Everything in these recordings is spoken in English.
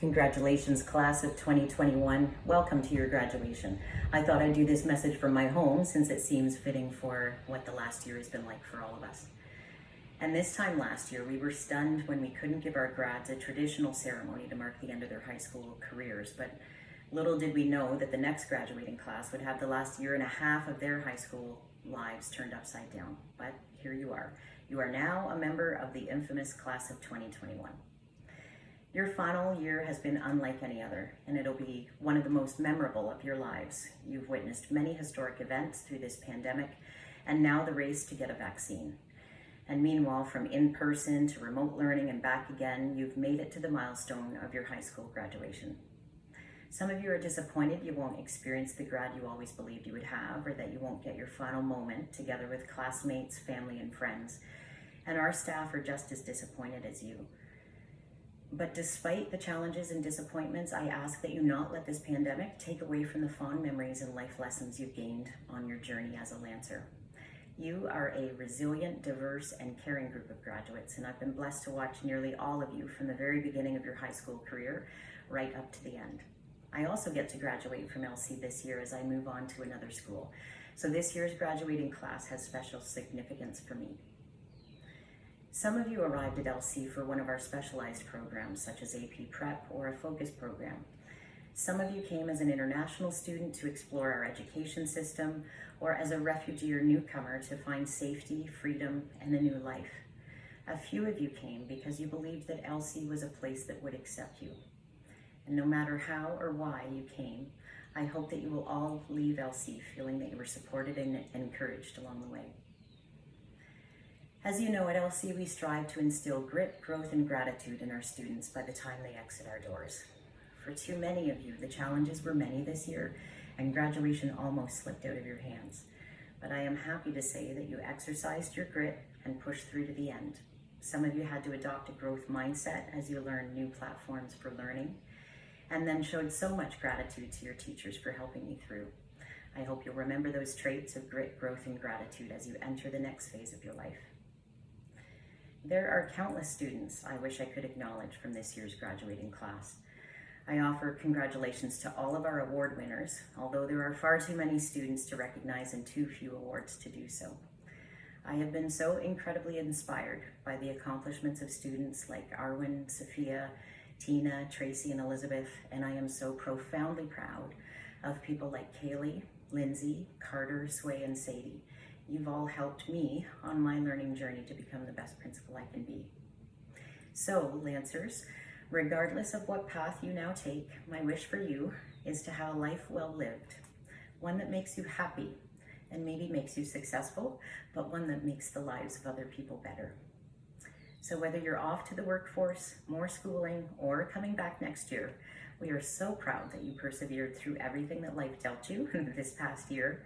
Congratulations, class of 2021. Welcome to your graduation. I thought I'd do this message from my home since it seems fitting for what the last year has been like for all of us. And this time last year, we were stunned when we couldn't give our grads a traditional ceremony to mark the end of their high school careers. But little did we know that the next graduating class would have the last year and a half of their high school lives turned upside down. But here you are. You are now a member of the infamous class of 2021. Your final year has been unlike any other, and it'll be one of the most memorable of your lives. You've witnessed many historic events through this pandemic, and now the race to get a vaccine. And meanwhile, from in-person to remote learning and back again, you've made it to the milestone of your high school graduation. Some of you are disappointed you won't experience the grad you always believed you would have, or that you won't get your final moment together with classmates, family, and friends. And our staff are just as disappointed as you. But despite the challenges and disappointments, I ask that you not let this pandemic take away from the fond memories and life lessons you've gained on your journey as a Lancer. You are a resilient, diverse, and caring group of graduates, and I've been blessed to watch nearly all of you from the very beginning of your high school career right up to the end. I also get to graduate from LC this year as I move on to another school. So this year's graduating class has special significance for me. Some of you arrived at LC for one of our specialized programs, such as AP Prep or a focus program. Some of you came as an international student to explore our education system, or as a refugee or newcomer to find safety, freedom, and a new life. A few of you came because you believed that LC was a place that would accept you. And no matter how or why you came, I hope that you will all leave LC feeling that you were supported and encouraged along the way. As you know, at LC, we strive to instill grit, growth, and gratitude in our students by the time they exit our doors. For too many of you, the challenges were many this year, and graduation almost slipped out of your hands. But I am happy to say that you exercised your grit and pushed through to the end. Some of you had to adopt a growth mindset as you learned new platforms for learning, and then showed so much gratitude to your teachers for helping you through. I hope you'll remember those traits of grit, growth, and gratitude as you enter the next phase of your life. There are countless students I wish I could acknowledge from this year's graduating class. I offer congratulations to all of our award winners, although there are far too many students to recognize and too few awards to do so. I have been so incredibly inspired by the accomplishments of students like Arwen, Sophia, Tina, Tracy, and Elizabeth, and I am so profoundly proud of people like Kaylee, Lindsay, Carter, Sway, and Sadie. You've all helped me on my learning journey to become the best principal I can be. So, Lancers, regardless of what path you now take, my wish for you is to have a life well lived, one that makes you happy and maybe makes you successful, but one that makes the lives of other people better. So whether you're off to the workforce, more schooling, or coming back next year, we are so proud that you persevered through everything that life dealt you this past year.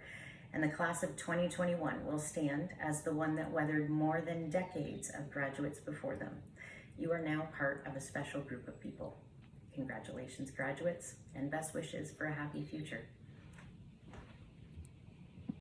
And the class of 2021 will stand as the one that weathered more than decades of graduates before them. You are now part of a special group of people. Congratulations, graduates, and best wishes for a happy future.